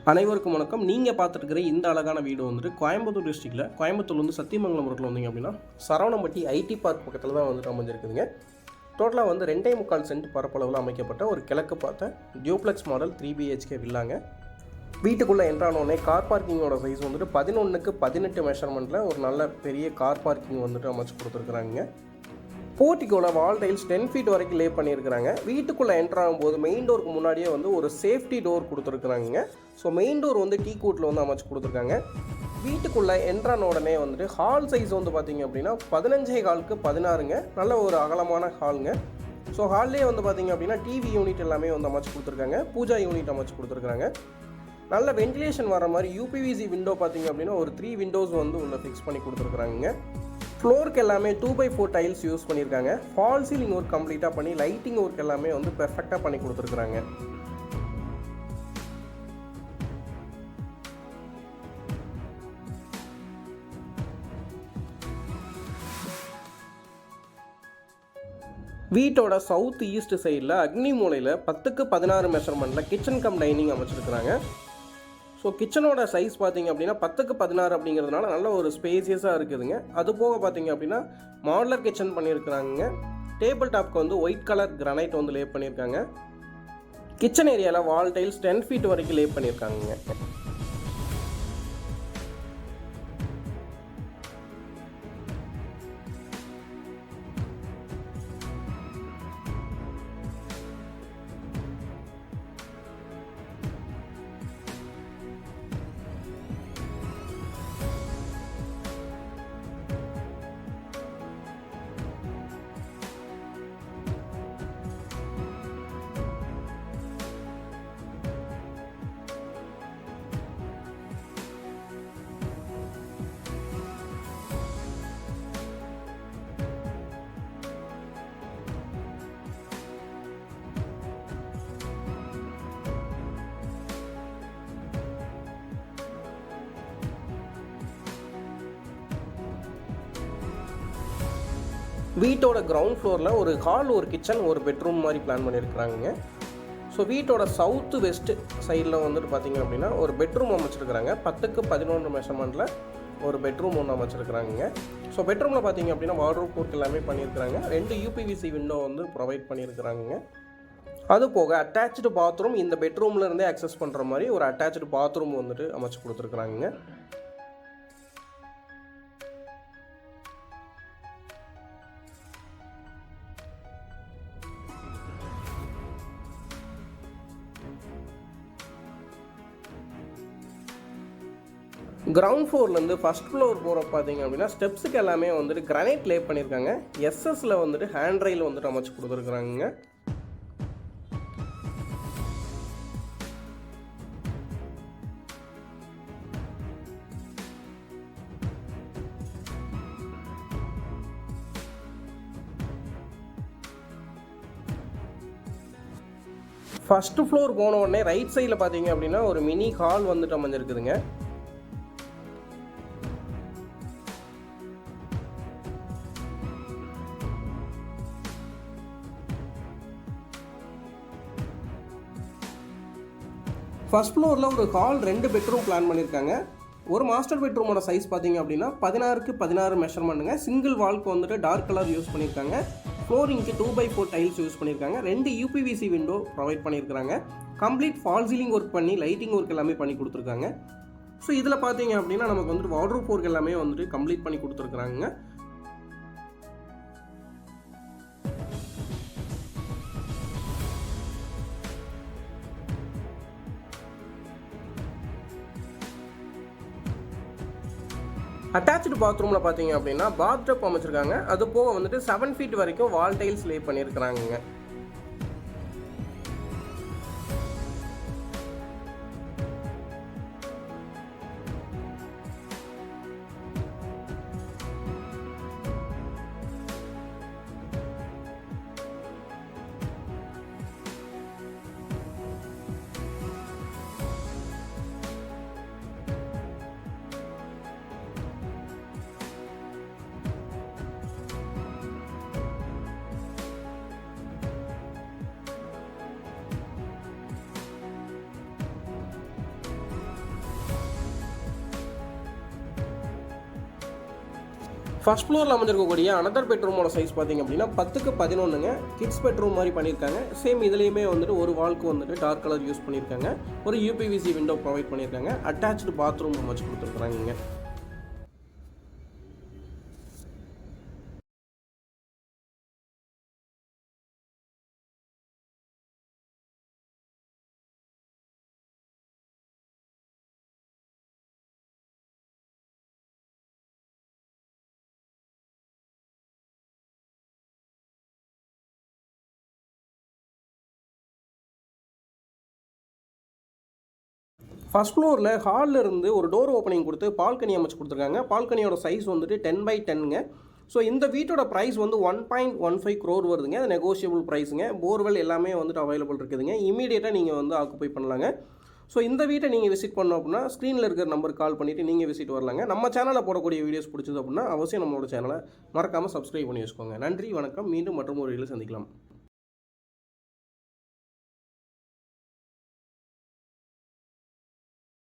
அனைவருக்கும் வணக்கம். நீங்கள் பார்த்துருக்கிற இந்த அழகான வீடு வந்துட்டு கோயம்புத்தூர் டிஸ்ட்ரிக்டில் கோயம்புத்தூர்லேருந்து சத்தியமங்கலம் ரோட்டில் வந்தீங்க அப்படின்னா சரவணம்பட்டி ஐடி பார்க் பக்கத்தில் தான் வந்துட்டு அமைஞ்சிருக்குதுங்க. டோட்டலாக வந்து 2.25 சென்ட் பரப்பளவில் அமைக்கப்பட்ட ஒரு கிழக்கு பார்த்த டியூப்ளெக்ஸ் மாடல் 3 BHK வில்லாங்க. வீட்டுக்குள்ளே என்ட்ரானோடனே கார் பார்க்கிங்கோட சைஸ் வந்துட்டு 11க்கு 18 மெஷர்மெண்ட்டில் ஒரு நல்ல பெரிய கார் பார்க்கிங் வந்துட்டு அமைச்சு கொடுத்துருக்குறாங்க. போர்ட்டிக்கோட வால் டைல்ஸ் 10 ஃபீட் வரைக்கும் லே பண்ணியிருக்கிறாங்க. வீட்டுக்குள்ளே என்ட்ரு ஆகும்போது மெயின் டோருக்கு முன்னாடியே வந்து ஒரு சேஃப்டி டோர் கொடுத்துருக்குறாங்க. ஸோ மெயின் டோர் வந்து டீ கூட்டில் வந்து அமைச்சு கொடுத்துருக்காங்க. வீட்டுக்குள்ளே என்ட்ரான உடனே வந்துட்டு ஹால் சைஸ் வந்து பார்த்திங்க அப்படின்னா 15.4க்கு 16ங்க. நல்ல ஒரு அகலமான ஹாலுங்க. ஸோ ஹால்லேயே வந்து பார்த்திங்க அப்படின்னா டிவி யூனிட் எல்லாமே வந்து அமைச்சு கொடுத்துருக்காங்க. பூஜா யூனிட் அமைச்சு கொடுத்துருக்காங்க. நல்ல வென்டிலேஷன் வர மாதிரி யூபிவிசி விண்டோ பார்த்திங்க அப்படின்னா ஒரு 3 விண்டோஸ் வந்து உள்ள ஃபிக்ஸ் பண்ணி கொடுத்துருக்குறாங்க. ஃப்ளோருக்கு எல்லாமே 2x4 டைல்ஸ் யூஸ் பண்ணியிருக்காங்க. ஃபால் சீலிங் ஒர்க் கம்ப்ளீட்டாக பண்ணி லைட்டிங் ஒர்க் எல்லாமே வந்து பெர்ஃபெக்டாக பண்ணி கொடுத்துருக்குறாங்க. வீட்டோட சவுத் ஈஸ்ட் சைடில் அக்னி மூலையில் 10க்கு 16 மெஷர்மெண்ட்டில் கிச்சன் கம் டைனிங் அமைச்சிருக்கிறாங்க. ஸோ கிச்சனோட சைஸ் பார்த்திங்க அப்படின்னா 10க்கு 16 அப்படிங்கிறதுனால நல்ல ஒரு ஸ்பேசியஸாக இருக்குதுங்க. அது போக பார்த்திங்க அப்படின்னா மாடுலர் கிச்சன் பண்ணியிருக்கிறாங்க. டேபிள் டாப்க்கு வந்து ஒயிட் கலர் கிரானைட் வந்து லே பண்ணியிருக்காங்க. கிச்சன் ஏரியாவில் வால் டைல்ஸ் 10 ஃபீட் வரைக்கும் லே பண்ணியிருக்காங்க. வீட்டோட கிரவுண்ட் ஃப்ளோரில் ஒரு ஹால், ஒரு கிச்சன், ஒரு பெட்ரூம் மாதிரி பிளான் பண்ணியிருக்கிறாங்க. ஸோ வீட்டோட சவுத்து வெஸ்ட் சைடில் வந்துட்டு பார்த்திங்க அப்படின்னா ஒரு பெட்ரூம் அமைச்சிருக்கிறாங்க. 10க்கு 11 மெஷர்மெண்ட்டில் ஒரு பெட்ரூம் ஒன்று அமைச்சிருக்கிறாங்க. ஸோ பெட்ரூமில் பார்த்திங்க அப்படின்னா வார்ட்ரோப் ஒர்க் எல்லாமே பண்ணியிருக்கிறாங்க. 2 யூபிவிசி விண்டோ வந்து ப்ரொவைட் பண்ணியிருக்கிறாங்க. அது போக அட்டாச்சு பாத்ரூம் இந்த பெட்ரூம்லேருந்தே அக்சஸ் பண்ணுற மாதிரி ஒரு அட்டாச்சு பாத்ரூம் வந்துட்டு அமைச்சு கொடுத்துருக்குறாங்க. கிரவுண்ட் ஃப்ளோர்லேருந்து ஃபஸ்ட் ஃப்ளோர் போகிற பார்த்தீங்க அப்படின்னா ஸ்டெப்ஸுக்கு எல்லாமே வந்துட்டு கிரானைட் லே பண்ணியிருக்காங்க. எஸ்எஸ்ல வந்துட்டு ஹேண்ட் ரெயில் வந்துட்டு அமைச்சு கொடுத்துருக்குறாங்க. ஃபஸ்ட்டு ஃப்ளோர் போன உடனே ரைட் சைடில் பார்த்தீங்க அப்படின்னா ஒரு மினி ஹால் வந்துட்டு அமைஞ்சிருக்குதுங்க. ஃபஸ்ட் ஃப்ளோரில் ஒரு ஹால், 2 பெட்ரூம் பிளான் பண்ணியிருக்காங்க. ஒரு மாஸ்டர் பெட்ரூமோட சைஸ் பார்த்திங்க அப்படின்னா 16க்கு 16 மெஷர்மெண்ட்டுங்க. சிங்கிள் வால்க்கு வந்துட்டு டார்க் கலர் யூஸ் பண்ணியிருக்காங்க. ஃப்ளோரிங்க்கு 2x4 டைல்ஸ் யூஸ் பண்ணியிருக்காங்க. 2 யூபிவிசி விண்டோ ப்ரொவைட் பண்ணியிருக்கிறாங்க. கம்ப்ளீட் ஃபால் சீலிங் ஒர்க் பண்ணி லைட்டிங் ஒர்க் எல்லாமே பண்ணி கொடுத்துருக்காங்க. ஸோ இதில் பார்த்தீங்க அப்படின்னா நமக்கு வந்துட்டு வார்ட்ரோப் ஒர்க் எல்லாமே வந்துட்டு கம்ப்ளீட் பண்ணி கொடுத்துருக்குறாங்க. அட்டாச்சு பாத்ரூமில் பார்த்தீங்க அப்படின்னா பாத்டப் அமைச்சிருக்காங்க. அது போக வந்துட்டு 7 ஃபீட் வரைக்கும் வால் டைல்ஸ் லே பண்ணியிருக்கிறாங்க. ஃபர்ஸ்ட் ஃப்ளோரில் அமைஞ்சிருக்கக்கூடிய அனதர் பெட்ரூமோட சைஸ் பார்த்திங்க அப்படின்னா 10க்கு 11ங்க. கிட்ஸ் பெட்ரூம் மாதிரி பண்ணியிருக்காங்க. சேம் இதுலேயுமே வந்துட்டு ஒரு வால்க்கு வந்துட்டு டார்க் கலர் யூஸ் பண்ணியிருக்காங்க. ஒரு யூபிவிசி விண்டோ ப்ரொவைட் பண்ணியிருக்காங்க. அட்டாச்சு பாத்ரூம் வச்சு கொடுத்துருக்குறாங்க. ஃபர்ஸ்ட் ஃப்ளோரில் ஹாலில் இருந்து ஒரு டோர் ஓப்பனிங் கொடுத்து பால்கனி அமைச்சு கொடுத்துருக்காங்க. பால்கனியோட சைஸ் வந்துட்டு 10x10ங்க. ஸோ இந்த வீட்டோட ப்ரைஸ் வந்து 1.15 crore வருதுங்க. அது நெகோஷியபிள் ப்ரைஸுங்க. போர்வெல் எல்லாமே வந்துட்டு அவைலபிள் இருக்குதுங்க. இமீடியட்டாக நீங்கள் வந்து ஆக்குப்பை பண்ணலாங்க. ஸோ இந்த வீட்டை நீங்கள் விசிட் பண்ணோம் அப்படின்னா ஸ்க்ரீனில் இருக்கிற நம்பருக்கு கால் பண்ணிவிட்டு நீங்கள் விசிட் வரலாங்க. நம்ம சேனலில் போடக்கூடிய வீடியோஸ் பிடிச்சது அப்படின்னா அவசியம் நம்மளோட சேனலை மறக்காமல் சப்ஸ்கிரைப் பண்ணி வச்சுக்கோங்க. நன்றி, வணக்கம். மீண்டும் மற்றும் ஒரு வீடியோவில் சந்திக்கலாம்.